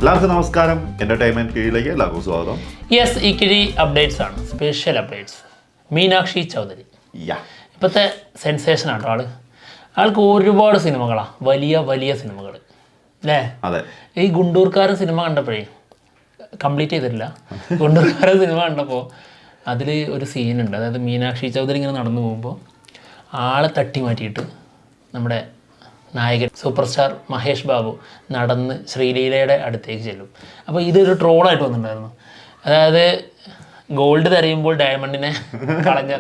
എല്ലാവർക്കും നമസ്കാരം. എന്റർടൈൻമെന്റ് കീഴിലേക്ക് എല്ലാവർക്കും സ്വാഗതം. യെസ്, ഈ കിഴി അപ്ഡേറ്റ്സ് ആണ്, സ്പെഷ്യൽ അപ്ഡേറ്റ്സ്. മീനാക്ഷി ചൗധരി ഇപ്പോഴത്തെ സെൻസേഷൻ ആട്ടോ. ആൾക്ക് ഒരുപാട് സിനിമകളാണ്, വലിയ വലിയ സിനിമകൾ അല്ലേ? അതെ. ഈ ഗുണ്ടൂർക്കാരൻ സിനിമ കണ്ടപ്പോഴേ കംപ്ലീറ്റ് ചെയ്തിട്ടില്ല. ഗുണ്ടൂർക്കാരൻ സിനിമ കണ്ടപ്പോൾ അതിൽ ഒരു സീനുണ്ട്. അതായത് മീനാക്ഷി ചൗധരി ഇങ്ങനെ നടന്നു പോകുമ്പോൾ ആളെ തട്ടി മാറ്റിയിട്ട് നമ്മുടെ നായകൻ സൂപ്പർ സ്റ്റാർ മഹേഷ് ബാബു നടന്ന് ശ്രീലീലയുടെ അടുത്തേക്ക് ചെല്ലും. അപ്പോൾ ഇതൊരു ട്രോളായിട്ട് വന്നിട്ടുണ്ടായിരുന്നു. അതായത് ഗോൾഡ് തെരയുമ്പോൾ ഡയമണ്ടിനെ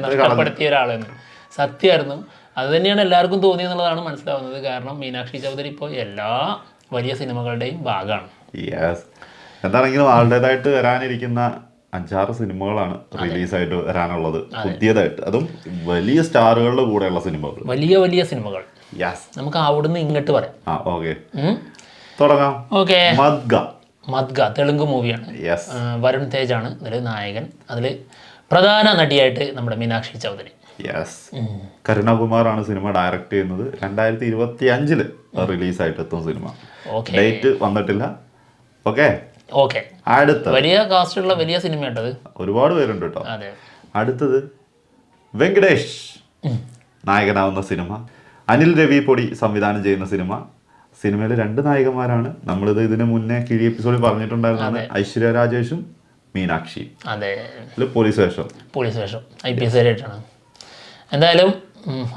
നഷ്ടപ്പെടുത്തിയ ഒരാളെന്ന്. സത്യമായിരുന്നു. അത് തന്നെയാണ് എല്ലാവർക്കും തോന്നിയെന്നുള്ളതാണ് മനസ്സിലാവുന്നത്. കാരണം മീനാക്ഷി ചൗധരി ഇപ്പോൾ എല്ലാ വലിയ സിനിമകളുടെയും ഭാഗമാണ്. എന്താണെങ്കിലും ആളുടേതായിട്ട് വരാനിരിക്കുന്ന 5-6 സിനിമകളാണ് റിലീസായിട്ട് വരാനുള്ളത് പുതിയതായിട്ട്. അതും വലിയ സ്റ്റാറുകളുടെ കൂടെയുള്ള സിനിമകൾ, വലിയ വലിയ സിനിമകൾ. നമുക്ക് അവിടുന്ന് ഇങ്ങോട്ട് പറയാം. തുടങ്ങാം. ഓക്കെ. മദ്ഗ തെലുങ്ക് മൂവിയാണ്. വരുൺ തേജ് ആണ് അതിൽ നായകൻ. അതിൽ പ്രധാന നടിയായിട്ട് നമ്മുടെ മീനാക്ഷി ചൗധരി. കരുണകുമാറാണ് സിനിമ ഡയറക്റ്റ് ചെയ്യുന്നത്. 2025 റിലീസായിട്ട് എത്തും സിനിമ. ഡേറ്റ് വന്നിട്ടില്ല. ഓക്കെ. അടുത്ത വലിയ കാസ്റ്റുള്ള വലിയ സിനിമ കേട്ടത്. ഒരുപാട് പേരുണ്ട് കേട്ടോ. അടുത്തത് വെങ്കടേഷ് നായകനാവുന്ന സിനിമ. അനിൽ രവി പൊടി സംവിധാനം ചെയ്യുന്ന സിനിമയിൽ 2 നായികമാരാണ്. നമ്മളിത് ഇതിന് മുന്നേ കിഴി എപ്പിസോഡിൽ പറഞ്ഞിട്ടുണ്ടായിരുന്നത് ഐശ്വര്യ രാജേഷും മീനാക്ഷി. പോലീസ് വേഷം IPS ആയിട്ടാണ്. എന്തായാലും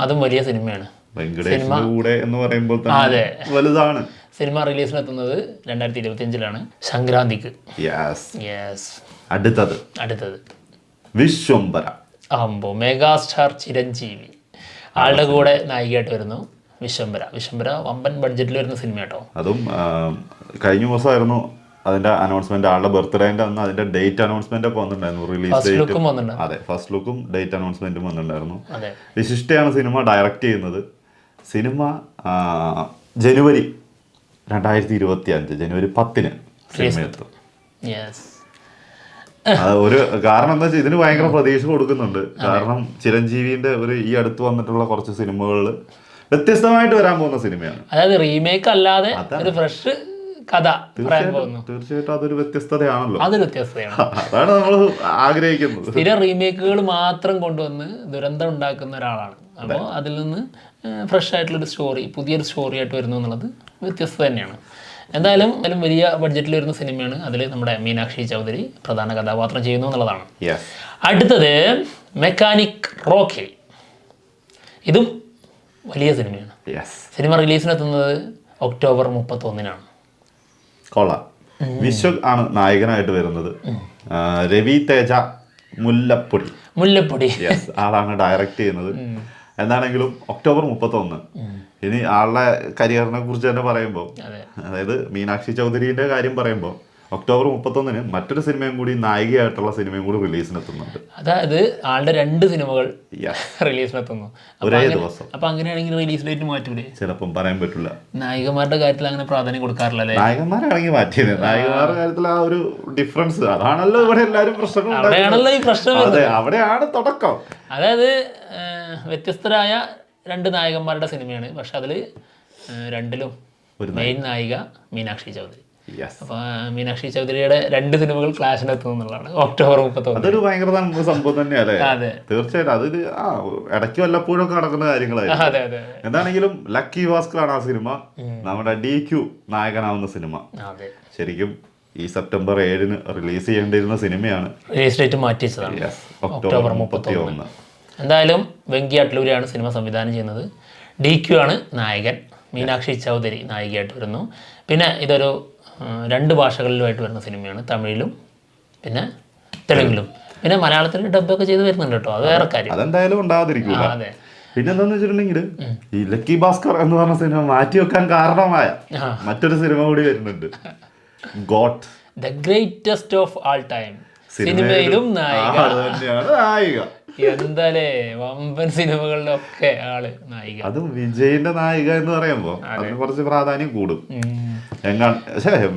അതും വലിയ സിനിമയാണ്. വെങ്കടേഷിന്റെ കൂടെ എന്ന് പറയുമ്പോൾ തന്നെ വലുതാണ്. സിനിമ റിലീസിനെത്തുന്നത് 2025 സംക്രാന്തിക്ക്. അടുത്തത് വിശ്വംഭര. മെഗാസ്റ്റാർ ചിരഞ്ജീവി ആളുടെ കൂടെ നായികയായിട്ട് വരുന്നു. വിശ്വംഭര വമ്പൻ ബഡ്ജറ്റിൽ വരുന്ന സിനിമ കേട്ടോ. അതും കഴിഞ്ഞ ദിവസമായിരുന്നു അതിന്റെ അനൗൺസ്മെന്റ്. ആളുടെ ബർത്ത്ഡേന്റെ അന്ന് അതിന്റെ ഡേറ്റ് അനൗൺസ്മെന്റ് ഒക്കെ വന്നിട്ടുണ്ടായിരുന്നു. Release date. അതെ, ഫസ്റ്റ് ലുക്കും ഡേറ്റ് അനൗൺസ്മെന്റും വന്നിട്ടുണ്ടായിരുന്നു. വിശിഷ്ടയാണ് സിനിമ ഡയറക്റ്റ് ചെയ്യുന്നത്. സിനിമ ജനുവരി 2025 ജനുവരി 10 സിനിമ എത്തും. ഒരു കാരണം എന്താ വെച്ചാൽ ഇതിന് ഭയങ്കര പ്രതീക്ഷ കൊടുക്കുന്നുണ്ട്. കാരണം ചിരഞ്ജീവിന്റെ ഈ അടുത്ത് വന്നിട്ടുള്ള കുറച്ച് സിനിമകളിൽ വ്യത്യസ്തമായിട്ട് വരാൻ പോകുന്ന സിനിമയാണ്. അതായത് റീമേക്ക് അല്ലാതെ ഒരു ഫ്രഷ് കഥ. തീർച്ചയായിട്ടും അതൊരു വ്യത്യസ്തതയാണല്ലോ. അതാണ് നമ്മൾ ആഗ്രഹിക്കുന്നത്. സ്ഥിരം റീമേക്കുകൾ മാത്രം കൊണ്ടുവന്ന് ദുരന്തം ഉണ്ടാക്കുന്ന ഒരാളാണ്. അപ്പോൾ അതിൽ നിന്ന് ഫ്രഷ് ആയിട്ടുള്ളൊരു സ്റ്റോറി, പുതിയൊരു സ്റ്റോറി ആയിട്ട് വരുന്നു എന്നുള്ളത് വ്യത്യസ്തത തന്നെയാണ്. എന്തായാലും വലിയ ബഡ്ജറ്റിൽ വരുന്ന സിനിമയാണ്. അതിൽ നമ്മുടെ മീനാക്ഷി ചൗധരി പ്രധാന കഥാപാത്രം ചെയ്യുന്നു എന്നുള്ളതാണ്. അടുത്തത് മെക്കാനിക് റോക്കി. ഇതും വലിയ സിനിമയാണ്. സിനിമ റിലീസിനെത്തുന്നത് ഒക്ടോബർ 31. കൊള്ളാം. വിശ്വക് ആണ് നായകനായിട്ട് വരുന്നത്. രവി തേജ മുല്ലപ്പൊടി ആളാണ് ഡയറക്റ്റ് ചെയ്യുന്നത്. എന്താണെങ്കിലും ഒക്ടോബർ 31. ഇനി ആളുടെ കരിയറിനെ കുറിച്ച് തന്നെ പറയുമ്പോൾ, അതായത് മീനാക്ഷി ചൗധരിയുടെ കാര്യം പറയുമ്പോൾ, ഒക്ടോബർ 31 മറ്റൊരു സിനിമയും കൂടി, നായികയായിട്ടുള്ള സിനിമയും കൂടി റിലീസിനെത്തുന്നുണ്ട്. അതായത് ആളുടെ 2 സിനിമകൾ റിലീസിനെത്തുന്നു ഒരേ ദിവസം. അപ്പൊ അങ്ങനെയാണെങ്കിൽ റിലീസ് ഡേറ്റ് മാറ്റൂലേ? ചിലപ്പം പറയാൻ പറ്റില്ല. നായികമാരുടെ കാര്യത്തിൽ അങ്ങനെ പ്രാധാന്യം കൊടുക്കാറില്ലല്ലേ? നായകന്മാരാണെങ്കിൽ മാറ്റിയത്. നായികമാരുടെ കാര്യത്തിൽ ആ ഒരു ഡിഫറൻസ്, അതാണല്ലോ ഇവിടെ എല്ലാവരും അവിടെയാണല്ലോ ഈ പ്രശ്നം. അവിടെയാണ് തുടക്കം. അതായത് വ്യത്യസ്തരായ 2 നായകന്മാരുടെ സിനിമയാണ്. പക്ഷെ അതിൽ 2ലും മെയിൻ നായിക മീനാക്ഷി ചൗധരി. അപ്പൊ മീനാക്ഷി ചൗധരിയുടെ 2 സിനിമകൾ ക്ലാഷിനെത്തുന്നു എന്നുള്ളതാണ് ഒക്ടോബർ 31. അതൊരു ഭയങ്കര സംഭവം തന്നെയല്ലേ? തീർച്ചയായിട്ടും അതൊരു ഇടയ്ക്ക് വല്ലപ്പോഴും ഒക്കെ നടക്കുന്ന കാര്യങ്ങളായിരുന്നു. എന്താണെങ്കിലും ലക്കി ഭാസ്കറാണ് ആ സിനിമ. നമ്മുടെ DQ നായകനാവുന്ന സിനിമ. ശരിക്കും ഈ സെപ്റ്റംബർ 7 റിലീസ് ചെയ്യേണ്ടിരുന്ന സിനിമയാണ്. റിലീസ് ഡേറ്റ് മാറ്റിച്ചതാണ് ഒക്ടോബർ 31. എന്തായാലും വെങ്കി അട്ലൂരിയാണ് സിനിമ സംവിധാനം ചെയ്യുന്നത്. DQ ആണ് നായകൻ. മീനാക്ഷി ചൗധരി നായികയായിട്ട് വരുന്നു. പിന്നെ ഇതൊരു 2 ഭാഷകളിലുമായിട്ട് വരുന്ന സിനിമയാണ്. തമിഴിലും പിന്നെ തെലുങ്കിലും. പിന്നെ മലയാളത്തിൽ ഡബ്ബൊക്കെ ചെയ്ത് വരുന്നുണ്ട് കേട്ടോ. അത് വേറെ കാര്യം. അതെന്തായാലും ഉണ്ടാകാതിരിക്കില്ല. പിന്നെ എന്താന്ന് വെച്ചിട്ടുണ്ടെങ്കിൽ ഈ ലക്കി ഭാസ്കർ എന്ന് പറഞ്ഞ സിനിമ മാറ്റി വെക്കാൻ കാരണമായ മറ്റൊരു സിനിമ കൂടി വരുന്നുണ്ട്. Got, the greatest of all time. സിനിമയിലും നായിക. എന്താലേ വമ്പൻ സിനിമകളിലൊക്കെ ആള് നായിക. അതും വിജയിന്റെ നായിക എന്ന് പറയുമ്പോ അതിന് കുറച്ച് പ്രാധാന്യം കൂടും.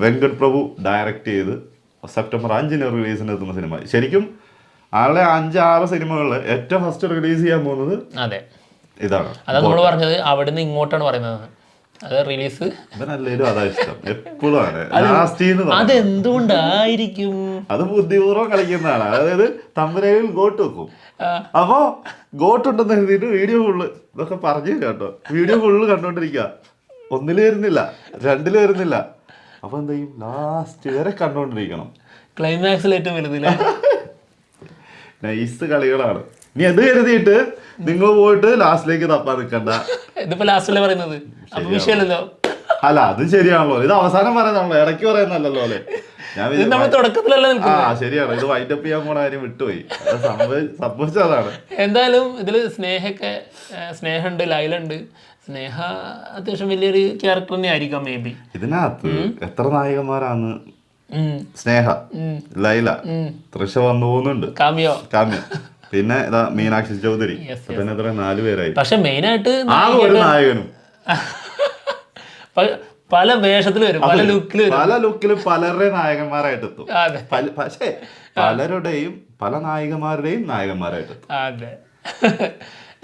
വെങ്കട് പ്രഭു ഡയറക്റ്റ് ചെയ്ത് സെപ്റ്റംബർ 5 റിലീസിനെത്തുന്ന സിനിമ. ശരിക്കും ആളുടെ 5-6 സിനിമകളിൽ ഏറ്റവും ഫസ്റ്റ് റിലീസ് ചെയ്യാൻ പോകുന്നത് ഇതാണ്. അതാണ് നമ്മൾ പറഞ്ഞത്. അവിടുന്ന് ഇങ്ങോട്ടാണ് പറയുന്നത്. അത് റിലീസ് ഇവനല്ലേലും അതാ ഇഷ്ടം, എപ്പോഴും ആണ് ലാസ്റ്റ്. അതെന്തുകൊണ്ടായിരിക്കും? അത് ബുദ്ധിപൂർവ്വം കളിക്കുന്നതാണ്. അതായത് തമ്പനയിൽ ഗോട്ട് വെക്കും, അപ്പൊ ഗോട്ടുണ്ടെന്ന് എഴുതിയിട്ട് വീഡിയോ ഫുള്ള് ഇതൊക്കെ പറഞ്ഞു കേട്ടോ, വീഡിയോ ഫുള്ള് കണ്ടോണ്ടിരിക്കുക, 1 വരുന്നില്ല, 2 വരുന്നില്ല, അപ്പൊ എന്ത് ചെയ്യും, ലാസ്റ്റ് വരെ കണ്ടോണ്ടിരിക്കണം. ക്ലൈമാക്സിൽ ഏറ്റവും വലുതില്ല. നൈസ് കളികളാണ്. ഇനി അത് കരുതിയിട്ട് നിങ്ങൾ പോയിട്ട് ലാസ്റ്റിലേക്ക് തപ്പാൻ നിൽക്കണ്ട. ഇതിപ്പോ ലാസ്റ്റല്ലേ പറയുന്നത്, അപ്പൊ വിഷയമല്ലോ. അല്ല അത് ശരിയാണല്ലോ, ഇത് അവസാനം പറയുന്നതാണല്ലോ, ഇടയ്ക്ക് പറയുന്നല്ലോ അല്ലേ. ഞാൻ തുടക്കത്തിലല്ല. ശരിയാണ്, ഇത് വൈൻഡപ്പ് ചെയ്യാൻ പോണ കാര്യം വിട്ടുപോയി, സംഭവിച്ചതാണ്. എന്തായാലും ഇതില് സ്നേഹമുണ്ട്, ലൈലുണ്ട്. സ്നേഹ അത്യാവശ്യം വലിയൊരു ക്യാരക്ടർ തന്നെ ആയിരിക്കാം മേ ബി. ഇതിനകത്ത് എത്ര നായികന്മാരാണ്? സ്നേഹ, ലൈല, തൃഷ വന്നു പോകുന്നുണ്ട്, കാമ്യ, പിന്നെ ഇതാ മീനാക്ഷി ചൗധരി, പിന്നെ എത്ര 4 പേരായി. പക്ഷെ മെയിൻ ആയിട്ട് ഒരു നായകനും പല വേഷത്തിൽ വരും, പല ലുക്കിലും പലരുടെ നായകന്മാരായിട്ട് എത്തും. പക്ഷേ പലരുടെയും പല നായികമാരുടെയും നായകന്മാരായിട്ട് എത്തും. അതെ.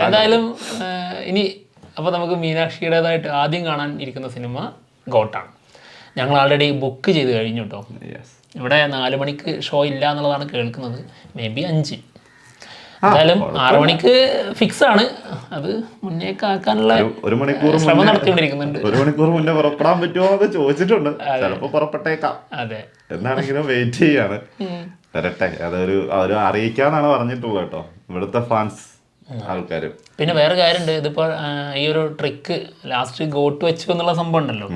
എന്തായാലും ഇനി അപ്പോൾ നമുക്ക് മീനാക്ഷിയുടേതായിട്ട് ആദ്യം കാണാൻ ഇരിക്കുന്ന സിനിമ ഗോട്ടാണ്. ഞങ്ങൾ ആൾറെഡി ബുക്ക് ചെയ്ത് കഴിഞ്ഞു കേട്ടോ. ഇവിടെ 4 മണിക്ക് ഷോ ഇല്ല എന്നുള്ളതാണ് കേൾക്കുന്നത്, മേ ബി 5. എന്തായാലും 6 മണിക്ക് ഫിക്സ് ആണ്. അത് മുന്നേക്ക് ആക്കാനുള്ള 1 മണിക്കൂർ ശ്രമം നടത്തിക്കൊണ്ടിരിക്കുന്നുണ്ട്. 1 മണിക്കൂർ മുന്നേ പുറപ്പെടാൻ പറ്റുമോ എന്ന് ചോദിച്ചിട്ടുണ്ട്, ചിലപ്പോൾ പുറപ്പെട്ടേക്കാം. അതെ, എന്താണെങ്കിലും വെയിറ്റ് ചെയ്യാണ്, വരട്ടെ. അവര് അറിയിക്കാന്നാണ് പറഞ്ഞിട്ടുള്ളത് കേട്ടോ, ഇവിടുത്തെ ഫാൻസ് ആൾക്കാർ. പിന്നെ വേറെ കാര്യമുണ്ട്, ഇതിപ്പോൾ ഈ ഒരു ട്രിക്ക് ലാസ്റ്റ് ഗോട്ട് വെച്ചു എന്നുള്ള സംഭവം ഉണ്ടല്ലോ,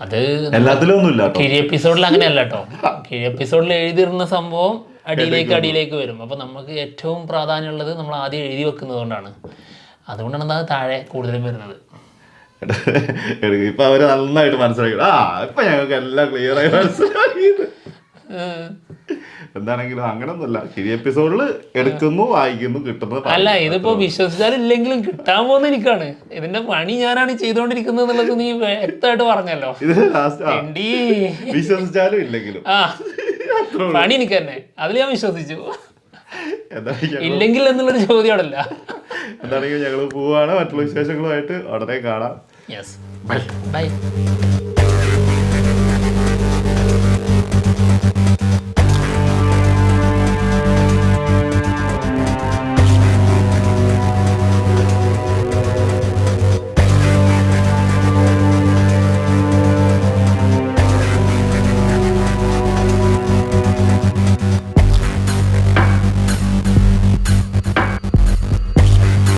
അത് എല്ലാത്തിലും ഒന്നുമില്ല. കിഴി എപ്പിസോഡിൽ അങ്ങനെയല്ല കേട്ടോ. കിഴി എപ്പിസോഡിൽ എഴുതിയിരുന്ന സംഭവം അടിയിലേക്ക് വരും. അപ്പോൾ നമുക്ക് ഏറ്റവും പ്രാധാന്യമുള്ളത് നമ്മൾ ആദ്യം എഴുതി വെക്കുന്നതുകൊണ്ടാണ്. അതുകൊണ്ടാണ് അത് താഴെ കൂടുതലും വരുന്നത്. ഇപ്പൊ അവര് നന്നായിട്ട് മനസ്സിലാക്കി, ഇപ്പൊ ഞങ്ങൾക്ക് എല്ലാം ക്ലിയർ ആയി മനസ്സിലാക്കിയത്. എന്താണെങ്കിലും അങ്ങനൊന്നുമില്ല, കിഴി എപ്പിസോഡിൽ എടുക്കുന്നു, വായിക്കുന്നു, കിട്ടുന്നു. അല്ല, ഇതിപ്പോ വിശ്വസിച്ചാലും ഇല്ലെങ്കിലും കിട്ടാൻ പോകുന്ന എനിക്കാണ്. ഇതിന്റെ പണി ഞാനാണ് ചെയ്തോണ്ടിരിക്കുന്നത് എന്നുള്ളത് നീ വ്യക്തമായിട്ട് പറഞ്ഞല്ലോ. വിശ്വസിച്ചാലും ഇല്ലെങ്കിലും പണി എനിക്ക് തന്നെ, അതിൽ ഞാൻ വിശ്വസിച്ചു. ഇല്ലെങ്കിൽ എന്നുള്ളൊരു ചോദ്യമാണല്ല. എന്താണെങ്കിലും ഞങ്ങൾ പോവാണ്, മറ്റുള്ള വിശേഷങ്ങളുമായിട്ട് ഉടനെ കാണാം. Yes, by.